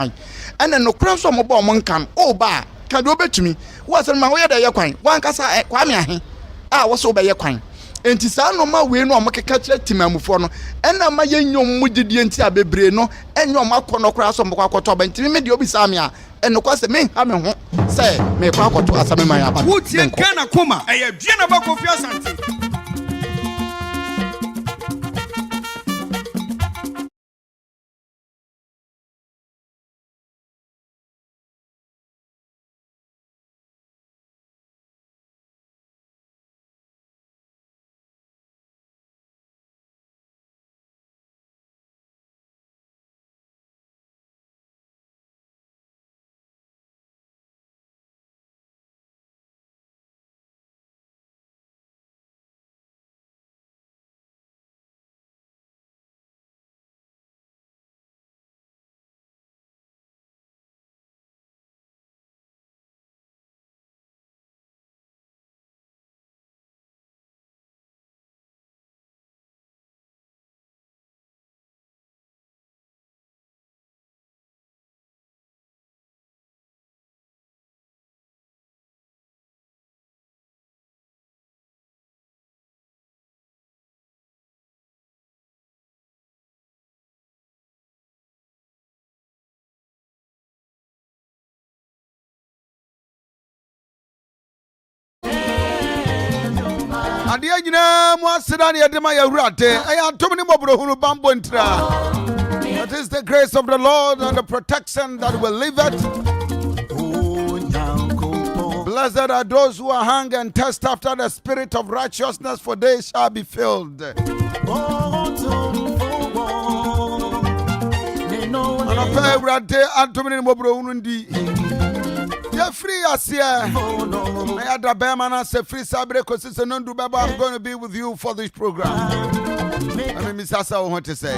kwan ene no kura so mo ba mo nkam o ba ka do betumi wo asem ma wo ye da ye kwan wan kasa kwa me ahe a wo so be ye kwan enti saa no ma we no omkeka kire timamufo no ena ma ye nyom mugidie enti abebre no enyom akono kura so mo kwakoto ba enti me de obi saa me a eno kwa se me ha me ho se me kwakoto asame man aba wo tie nka na koma eye Aduanaba Kofi Asante Adia nyina mo aseda ne yedema yawurate aya atom ne mobrohunu bambo ntra. That is the grace of the Lord and the protection that will leave it. Blessed are those who are hung and test after the spirit of righteousness, for they shall be filled. You're free as here. I'm going to be with you for this program. I mean, Miss Asa, I want to say.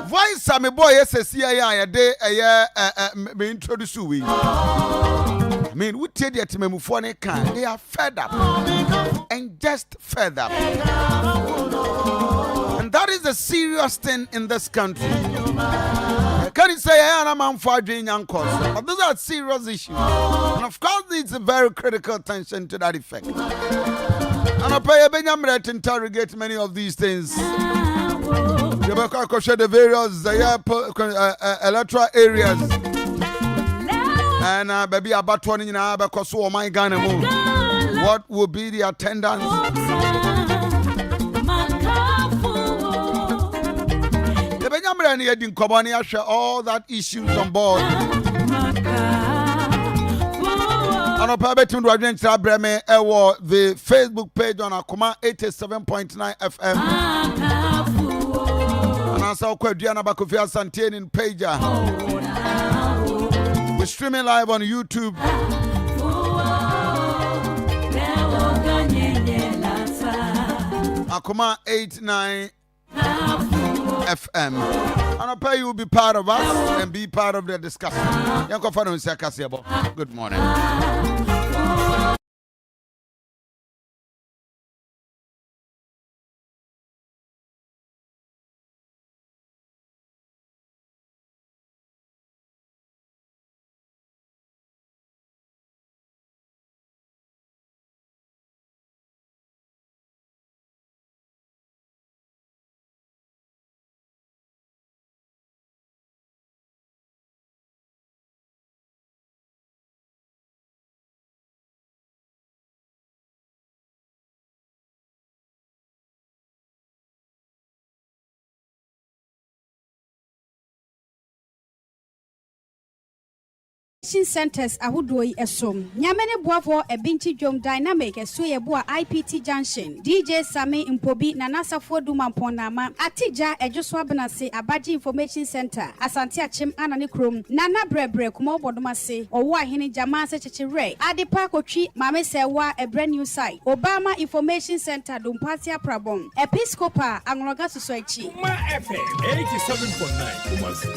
Voice, I'm a boy, yes, a day, me introduce you. I mean, we tell you to move on a can. They are fed up and just fed up. And that is the serious thing in this country. Can you say I am on for doing young cause? But those are serious issues. And of course, it's a very critical attention to that effect. And I pay a Benjamin to interrogate many of these things. You better share the various electoral areas. And baby, about 20 now because so my Ghana move. What will be the attendance? The Benjamin Yedin Kobani share all that issues on board. And a private to Breme Ewo the Facebook page on Akoma 87.9 FM. And also Aduanaba Kofi Asante in pager. We're streaming live on YouTube. Akoma 89 FM. And I pray you will be part of us and be part of the discussion. Good morning. Centers ahudoi esom nyamene boafo ebinchi dwom dynamic eso ye bo IPT junction DJ Sami Mpobi na nasafo dumamponama atija ejoso abenase abaji information center Asante achim anane krom nana brebre kuma obodomase owo ahene jama se chechire adepa kotwi mame sewa a brand new site Obama information center Dumpatia Prabon Episcopal Angloga Society FM 87.9 Kumasi.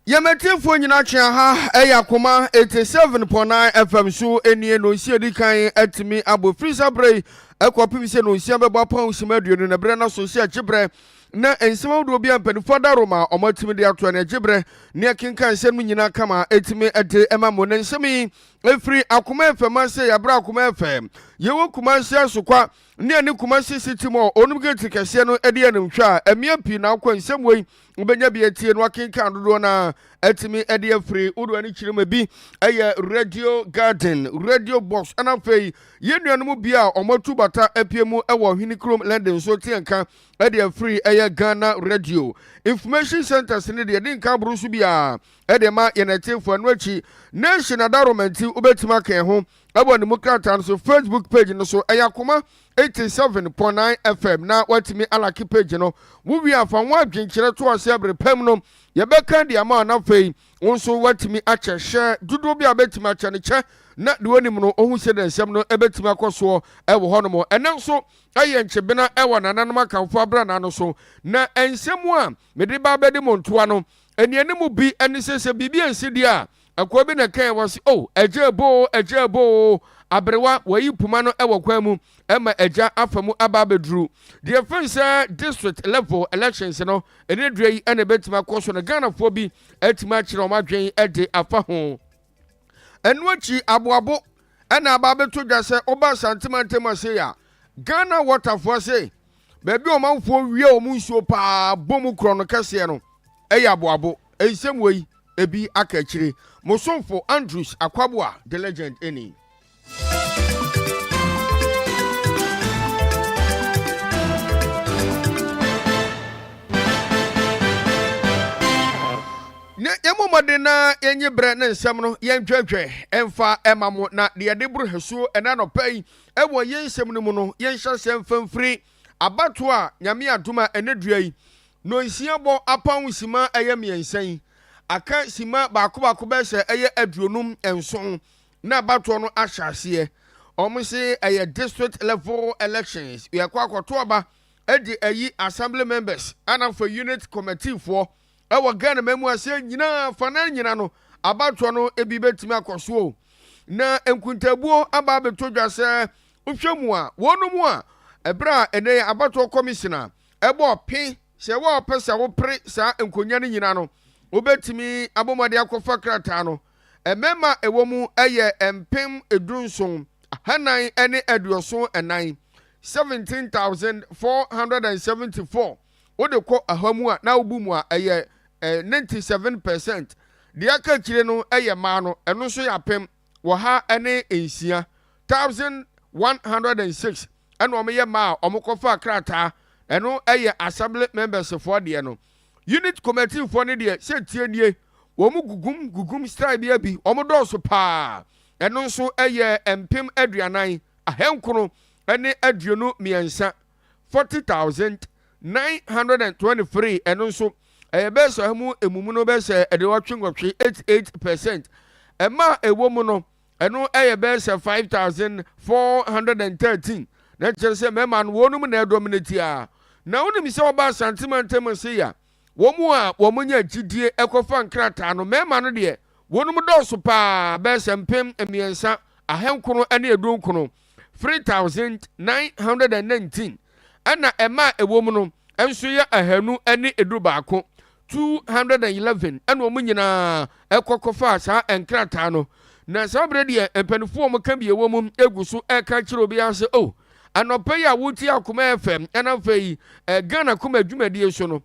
Yemetifo nyina twa ha Akoma 87.9 FM so enie no nsia di kan atimi abo frisa brei ekopim se no nsia bebo pa usimaduonu na bre na so sia gibre na ensema do bia mpanifo da Roma omatimi de ato na gibre ne kenkan se no nyina kama etimi ede ema mo na nsemi efri Akoma FM se ya bra Akoma FM yewo kuma nsia so kwa ne kuma city mo onum gate kese no ede anumhwa emia pi na akwa nsem wei ubenya bi etie no akenkan dodo na etimi ede afri udo ani kirema bi eye radio garden radio box anafei yenuanum bi a omatu bata apiemu ewo hwini krom London so tienka ede afri eye Ghana radio information centers ne de nka brusu bi a ede ma yenetifo anu achi national government ubetima kan ho abo ne mukrata so Facebook page no so Akoma 87.9 FM na watimi alaki page no wo wi afa wo adwenkire to ase abrepam no yebeka de ama na fei wonso watimi ache hye dudo bi abetimi ache ne che na de wonim no ohun se de nsem no ebetimi akoso ewo hono mo ene so aye nchebena ewo nananom akamfo abra na no so na ensem a mede ba bede montoa no enianimu bi eni sese bibi ensidi a akwa bi na kan was ejebo abrewa wayi puma no ewo kwamu ema eja afamu ababedru the first district level elections no enedre yi ene betima koso na Ghana fo bi etima kire o madwen ede afa ho enwachi aboabo ena ababeto dwase oba Asante mantema ya Ghana water for say bebi o manfo wie o munsuo pa bomu krono kase no eya aboabo ensem wei ebi aka kire Mosomfo Andrews Akwabua the legend Ennin. Ne yemomode na yenye bre na nsem no yentwetwe emfa emamo na de yedeburu hesuo ena no pai ewo yensem no mu no yenhya sem famfiri abato a nyame adoma enedua yi no nsia bo apan sima eyemiensan aka sima baako be se eye aduonum enson na abato no ahyase omse eye district level elections yakwa akoto aba edi ayi assembly members and for unit committee for ewa Ghana memu ase nyina fana nyina no abato no ebi betimi akoso na enkuntabuo aba beto dwase ohwemu a wonumu a ebra ene abato commissioner ebo pe se wo pese wo pre sa enkonya no nyina no obetimi abomade akofa krata no emema ewomu eye empem edunson hanan ene eduoso enan 17,474 wode ko ahamu a na obumu a eye 97% de aka kire no eye ma no eno so ya pem wo ha ene ensia 1106 eno omeye ma omokofa krata eno eye assembly members for de no unit committee for ne de se tie nie wo mu gugum style bia bi omodo so pa eno so eye empem aduanan ahenkono ene aduonu miensa 40,923 eno so bese hamu emumu no bese ede watwengotwe 88% ema ewomu no eno bese 5,413 na chese mema no wonum na dominate a na wonim se oba Asante mantema ya womu a womunya gidie ekofa nkrata no mema no de wonum doso pa bese mpem emiensa ahenkono ene edonkono 3,919 ana ema ewomu no enso ye ahanu ene edu baako 211 ene omunyina ekokofa sa enkrata no na sabre de empanifo omka bi ewomu eguso eka kire obi ase anopa ya wuti Akoma FM ena fei Ghana kuma dwumadi so no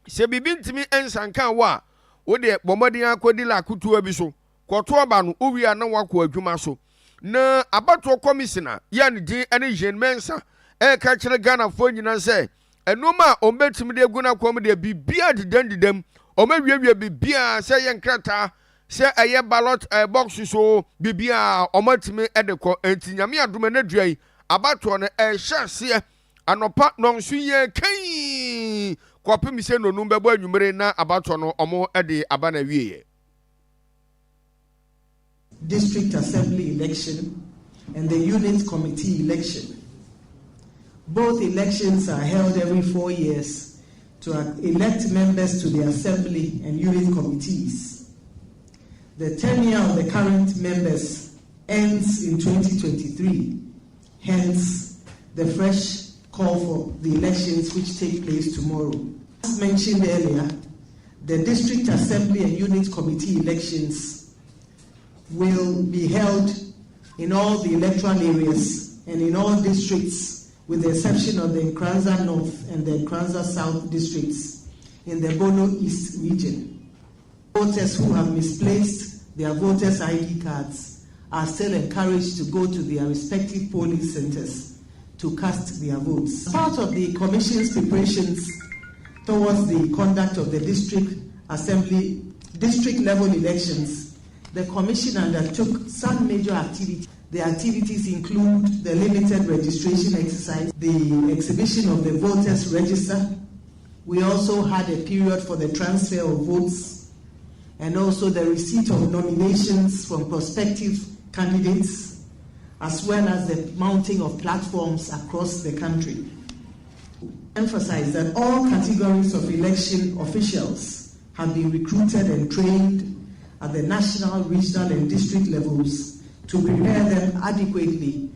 se bibi ntimi ensanka wa wo de bomodin akodi la kutu abi so kwoto aba no owia na wakọ adwuma so na abato commissioner ya ne din ene Jean Mensa ka kire Ghana fo nyina se enuma ombetimi de guna kwom de bibia didam omawiawia bibia se ye nkrata se eye ballot box so bibia omatimi edekọ entinyame adoma na duai abato no hyase anopa no nso ye kan kwapem se no num bebo anwumere na abato no omo ede aba na wieye. District Assembly election and the unit committee election. Both elections are held every 4 years to elect members to the Assembly and unit committees. The tenure of the current members ends in 2023, hence the fresh call for the elections which take place tomorrow. As mentioned earlier, the District Assembly and Unit Committee elections will be held in all the electoral areas and in all districts, with the exception of the Nkranza North and the Nkranza South districts in the Bono East region. Voters who have misplaced their voters' ID cards are still encouraged to go to their respective polling centers to cast their votes. As part of the Commission's preparations towards the conduct of the District Assembly district level elections, the Commission undertook some major activities. The activities include the limited registration exercise, the exhibition of the voters' register. We also had a period for the transfer of votes and also the receipt of nominations from prospective candidates, as well as the mounting of platforms across the country. Emphasize that all categories of election officials have been recruited and trained at the national, regional, and district levels to prepare them adequately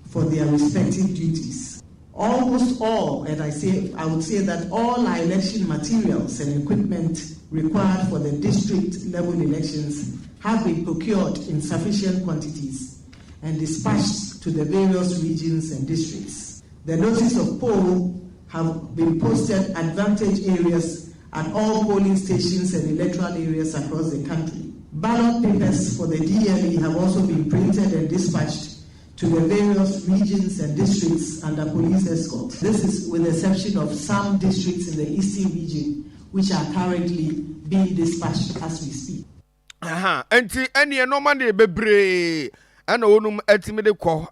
for their respective duties. Almost all, and I would say that all our election materials and equipment required for the district level elections have been procured in sufficient quantities and dispatched to the various regions and districts. The notice of poll have been posted at advantage areas at all polling stations and electoral areas across the country. Ballot papers for the DLE have also been printed and dispatched to the various regions and districts under police escort. This is with the exception of some districts in the eastern region, which are currently being dispatched as we speak. Enti any normal day bebre and onum etimide ko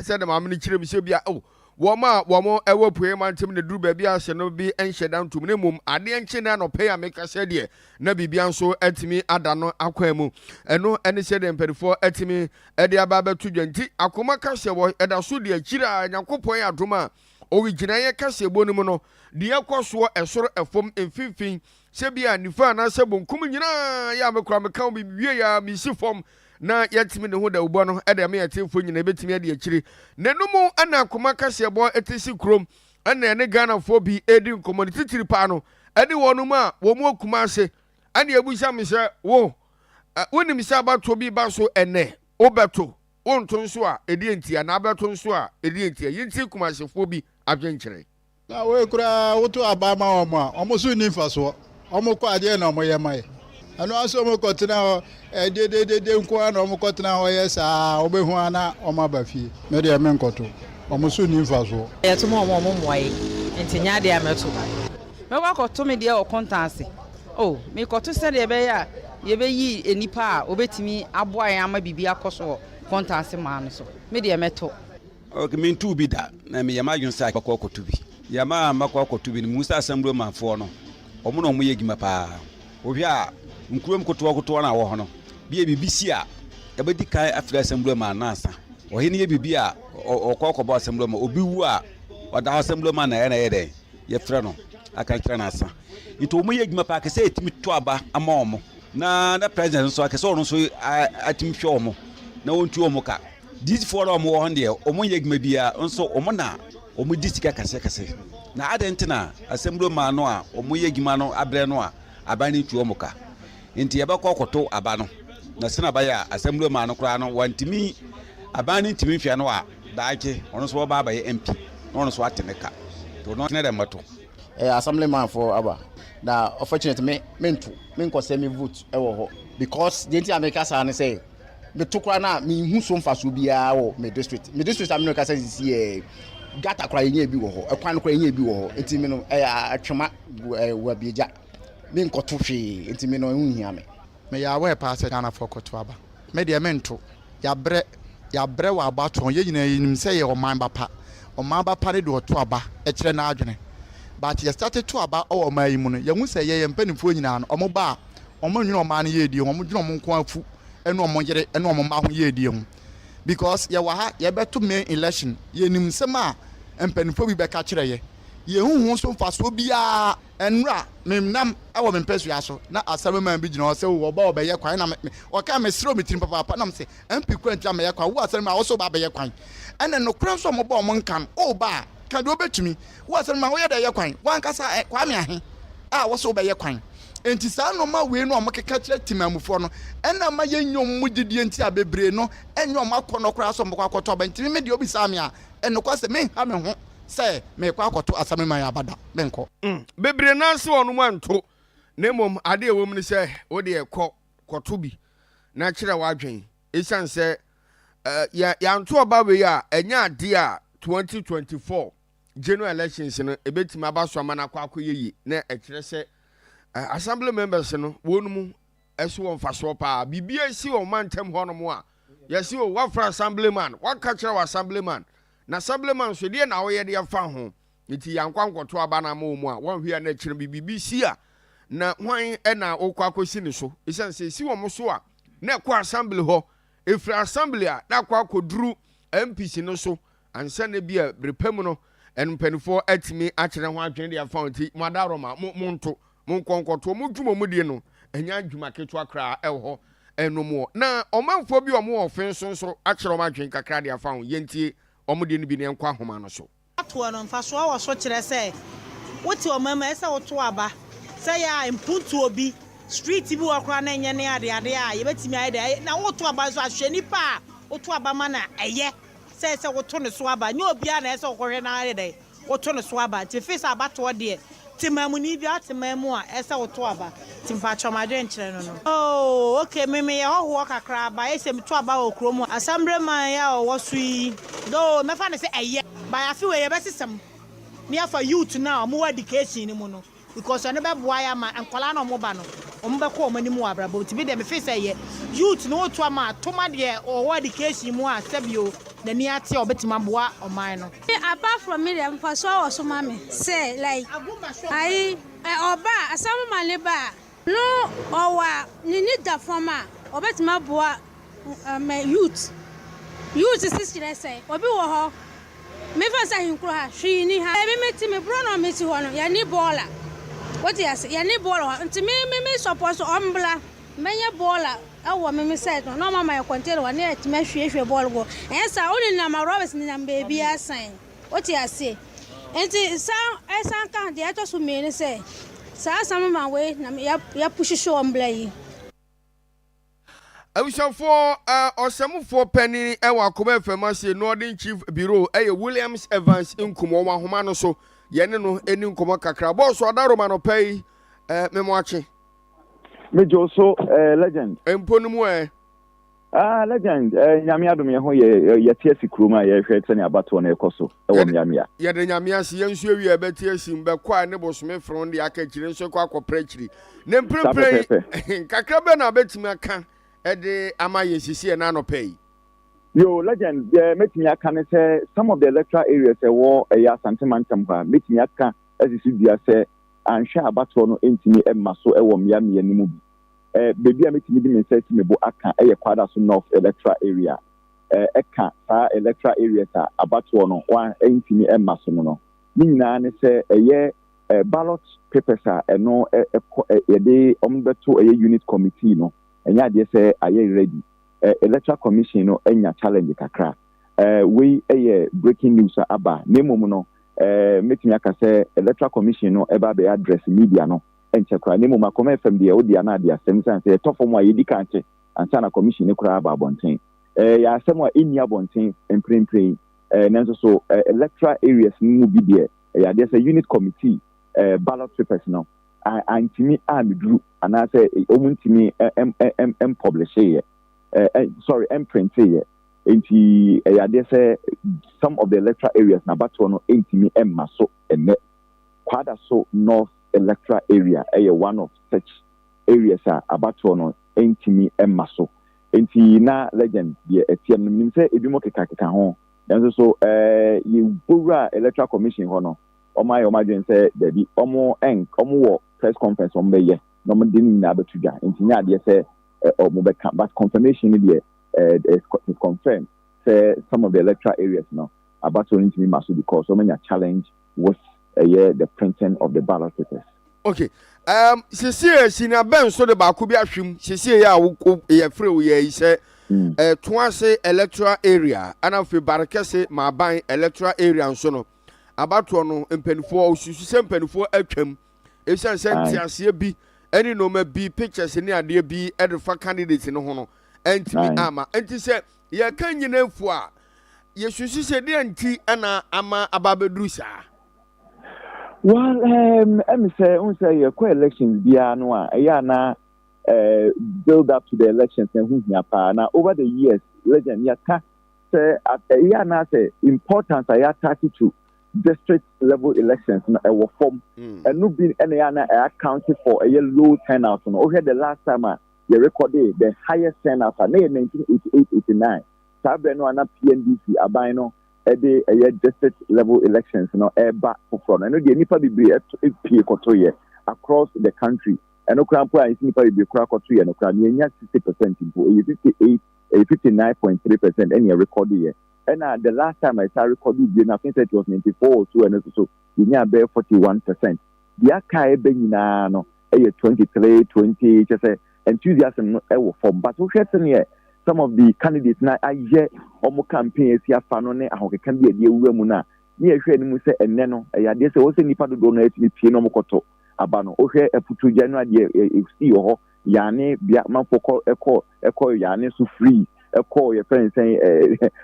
said the mammy chiribia oh. Wama ewo pray man tim the dru baby a no bi enhye dan to minimum ade enche na no pay make said ye na bibia nso etimi adano akwan mu eno ene said the pedifo etimi ede aba betu dwanti akoma ka hye wo eda so de akira nyankopon adoma origina ye ka hye bonu mu no de ekoso esoro efom emfimfin se bia nifa na se bonkum nyina ya mekura meka bi wie ya misi fom na yatimi ne ho da ubo no ede me yatefo nyina betimi ade akiri nenumu ana akoma kase bo etisi krom ana ene Ghana fo bi edi nkomo titiri pa no ede wonu ma wo mu okuma ase ana ebusa me se wo wonim se abato bi ba so ene obeto wonto nso a edi entia na abeto nso a edi entia yinti kuma ase fo bi adwenkyere na we kura woto abama omo a omo so ni mfaso omo kwa ade na omo ye mai ano aso omo kotina de nko ana omo kotina ho yesa obehu ana omo abafi me de me nkoto omo so ni mfaso ye to mo omo moye entinya de ameto me wa koto me de o kontanse oh me koto se de be ya ye be yi enipa a obetimi aboa yan ama bibia koso kontanse ma no so me de meto okay me ntu bi da na me yama yunsa kokoto bi yama makokoto bi ni musa assembly man fo no omo no mo ye gima pa obi a nkurom koto na wo ho no bia bibisi a yabedi kai Africa assembly man na asa ohini ye bibi a okokobo assembly man obi wu a oda assembly man na ye den ye frɛ no aka kira na asa ito mo ye gima pa ke se etimi to aba ama omo na president so ake so no so atimi hwe omo na wontu omo ka this for omo wo hande omo ye gima bia nso omo na omo disika kase na adentina assembly man no a omo ye gima no abre no a abani tu omo ka enti yabakọ koto aba no na sena ba ya assembly man no kra no wantimi abani timi hwe no a daake ono so ba ye MP ono so ateneka to no na mato assembly man for aba na unfortunately me nko say me vote e wo ho because the America say say me to kra na me hu so mfaso bia wo me district America say this gata kra yen bi wo ho ekwan kra yen bi wo ho enti me no atwema wa bieja me nkoto hwe enti me no hu hia me ya we pa se Ghana for koto aba me de me nto ya bre wa abato ye nyina yinim se ye oman bapa ne de oto aba e kire na adwene but ye started to aba o oman yi mu no ye hu se ye mpanifo nyina no omo ba omo nwene oman ye die omo dwene omo nko afu ene omo yere ene omo ma ho ye die hu because ye wa ha ye beto me election ye nim se ma mpanifo bi be ka kire ye ye hu so mfaso bia enra memnam ewo mempesua so na asame man bi gina o se wo ba obeye kwan na o ka me sro metrim papa na me se MP kwantira me ye kwan wo asame ma wo so ba beye kwan ene no kran so mo ba mo nkam o ba ka do betumi wo asame ma wo ye da ye kwan wan kasa kwa me ahe wo so beye kwan enti saa no ma we no omkeka kire timamufo no ena ma ye nyom mudidie enti abebre no enyom akono kra so mkwa akoto ba enti me de obi saa me a eno kwa se me ha me ho se me kwa akoto asame man abada menko bebre nanse wonu manto nemom ade ewom ni se wo de koto bi na kire wadwen esan se ya nto oba we a enya ade a 2024 general elections no ebetima abaso amana kwa akoyeye na ekire se assembly members no wonu eso won faso pa bibia si o mantem ho no mo a yesi o wa fra assemblyman wa ka kire wa assemblyman na assemblyman so de na wo ye de fa ho nti yankwankoto aba na ma mu a won hwia na kire bibi si a na hwan na okwa akosi ni so isan se si wo mo so a na kwa assembly ho efra assembly a na kwa akoduru MPC no so ansa na bia brepam no enpenfo atimi a kire ho adwen de fa nti madaroma monto monkonkoto mo dwuma mu die no enya dwuma keto akra ho enomo na omanfo bi omo ofin so a kire ma adwen kakra de fa ho yentie omo die no bi ne nkwa homa no so ato no mfa so a so kire se wote omama ese woto aba se ya impuntu obi street bi wakra na enye ne ade a yebetimi aide na woto aba so ahwe nipa woto aba ma na eye se woto ne so aba nye obi a na ese wohwe na ade woto ne so aba ti face abato de timamu ni bi atimamu a ese woto aba timpa chomadwe nkire no oh okay meme ye ho kakra ba ese mi to aba okromu assembly man ya wo sui do me fa ne se eye ba ya fi we ye besesem me afa youth now mo education ni mu no because ene be boa ya ma enkola na mo ba no omo be ko omani mu abrabo ti bi de me fi se ye youth no to ama to ma de o education mu a sebio na ni ate obetima boa oman no apart from me dem for so was mama say like I oba asam mane ba no owa ni da forma obetima boa my youth sister say obi wo ho me fa sa hinkro ha hwi ni ha me meti me bro no meti ho no ya ni bola what you say ya ni bola nti me support ombla menye bola awo me side no mama ya container wa na etima hwehwe bola go ensa oni na ma Robert ni na baby asan what you say enti san kan de ato so me ni say sa sama ma we na ya push show ombla yi Awisafo osamufo pani ewa Akoma famasi Northern Chief Bureau Williams Evans nkumo wa homa no so yene no eni nkumo kakra boss odaroma no pay memoache mejo so legend emponu mu legend nyame adom ye ho ye tiasi kroma ye hwe tene abato na ekoso ewo nyame ya ye de nyame ase ye nsu awi ebe tiasi mbe kwa ne bosome fron de akachire nso kwa akoprekiri ne mprepre kakra be na betimi aka ede amaye sisi na no pay yo legend metimi aka ne say some of the electoral areas wo Asante mantam kwa metimi aka asisi bia say anhwe abato no entimi emma so ewo myame animu bi baby metimi di me say timebo aka kwada so north electoral area eka sa electoral areas abato no wa entimi emma so no ni nyina ne say ballot papers eno yede ombeto unit committee no enya de say aye ready electoral commission no enya challenge kakra we breaking news aba nemom no metimi aka say electoral commission no eba be address media no enche kra nemom Akoma FM de odi ana de asem san say tofo a yedi kanche ansa na commission ne kra aba bonten ya asem a eni abonten emprempren nanso so electoral areas mu bi de ya de say unit committee ballot papers no antimi amidru ana say omuntimi publish here print here enti ya de say some of the electoral areas na bato no entimi emma so ene kwada so north electoral area one of such areas abato no entimi emma so enti na legend de etiem nim say edimo keka ho nanso so you bura electoral commission ho no omajen say debi omo wo press conference ombe no mo din na betuga enti nya de say omo be but confirmation de is confirmed say some of the electoral areas no abato entimi maso because so many challenge with the printing of the ballot papers. Okay. Sisi sina ben so de ba ko bi ahwem sisi ya ye free we ye say Tuase electoral area ana fe barakese ma ban electoral area nso no abato no mpanifo osusu se mpanifo atwam esan senti ase bi eni no ma bi pictures ni ade bi edfa candidates no ho no entimi ama enti se ye kan nyina fu a ye susu se de anti ana ama ababedru saa. Well, I'm say your co-elections biano na build up to the elections and who's now over the years, legend yaka say say importance I attach to district level elections were form and no been any accounted for a low turnout. Over the last time you recorded the highest turnout in 1988-89. Sabeno and PNDC abino a district level elections, back for front. I know the Nipa be across the country. And Okrampo is Nipa be crack or 3 and Okramia 60% in 59.3% any record year. And the last time I started recording, I think it was 94 or 2 and so you near bear 41%. The Akai Benino, 23, 20, just enthusiasm for but some of the candidates now I hear almost campaigns here fanone how can be a deal muna near shame say and neno I dare say also nipa do donate me piano mokoto abano okay a putu January see or yane biatman for echo yane so free a call your friend saying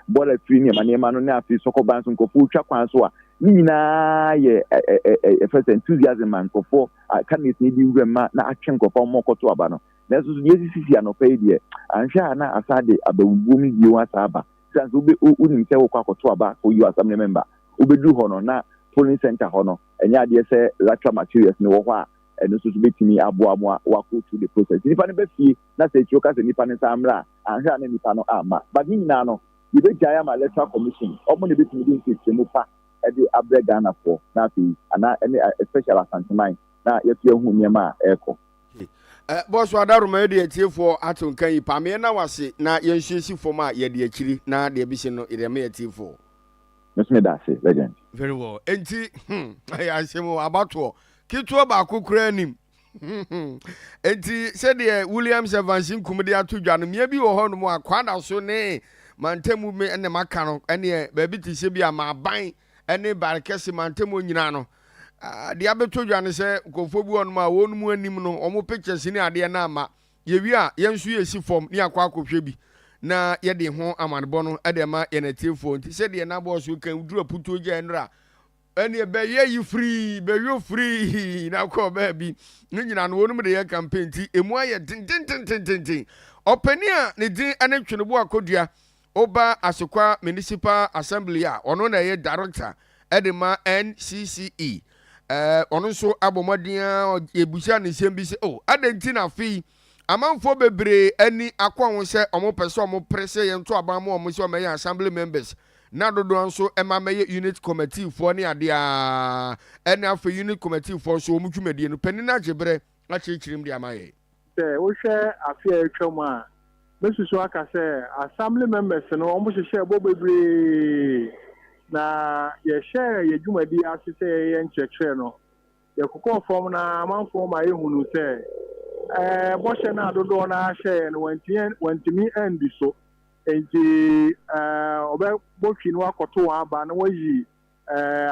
border premium and yamano na fi soko ban so kofu twa kwan so a nina ye a first enthusiasm man for candidates need you na action ko for mokoto abano. That's what you see an opinion. And Shana Asade abewumi you asaba. Since ube unimse okwa to aba for you as a member. Ube do honor na polling center honor. And ya dey say electoral materials no wa and so to be me aboa wako to the process. Nipa ne be fi na say choka se nipa ne samra and sha ne nipa no ama. But ni na no you be jaya ma electoral commission. Omo ne be timi din se mu pa e dey abre Ghana for na fi ana any special Asante man na yetu ehu nyema eko. Boss wadaru ma yede atie for aton kan yi pa me na wase na yenhwesi fom a yede akiri na de bi se no ide me atie for. Me da se legend. Very well. Enti I say mo abato kitwa ba kokura anim. Enti se de Williams Evans nkumde atodwa no me bi wo ho no mo akwada so ne mantemu me ene maka no ene ba bi ti se bi ama ban ene barekese mantemu nyina no. The abeto dwane se kofo bi won ma wonu anim no omo pictures ni ade na ama ye wi a yensu yesi form ni akwa akohwe bi na ye de ho amanebo no ede ma ye na tiefo nti se de na boss kan dura puto je nra ene be ye yi free be yo free na ko ba bi ni nyina no wonu de ye campaign ti emu aye tin opani a ne din ane twene akodua oba asekwa municipal assembly a ono na ye director ede ma NCCE ono so abomodia ebusia ne sembi se adenti na fi amanfo bebre ani akwa ho se omo pese omo presse ye nto aban mo omo se omo ye assembly members na dodo nso ema meye unit committee fo ne ade a ene afa unit committee fo so omo dwumadie no pani na jebre a chichirim de amaye wo hwe afia etwam a mesusu aka se assembly members no omo hwehwe bo bebre na ye share ye dwumadi asese ye nkyekere no ye kokon form na manfo ma ye hunu se bo hye na dodo na share no wantimi end so enti obe bo twi no akoto aba na wayi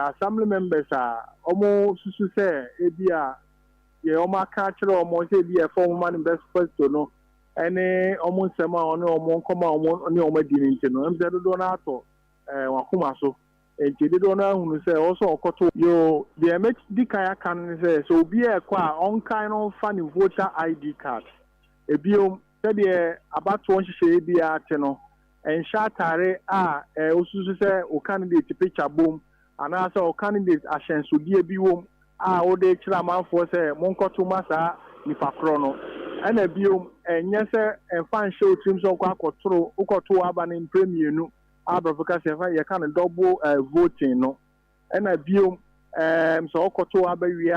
assembly members a omo susu se ebia ye omo aka kire omo se ebia form man best first no ene omo nsema ono omo nkoma omo ne omo di ni ntino emze dodo na ato wakoma so enti dodo na hunu se also okoto yo the emet dikaya kan se so obi e kwa on kind of fan voter ID card ebio se de abato on hihye ebia ate no ensha tare a osusu se o candidate picture boom ana se o candidate ahyensodie bi wom a o de kira manfo se monkoto masa nipa kro no ana bio enye se enfan show team so kwa akotoro ukoto aba ne premienu Africa se fa ye kan double voting no and a bio so okoto aba wi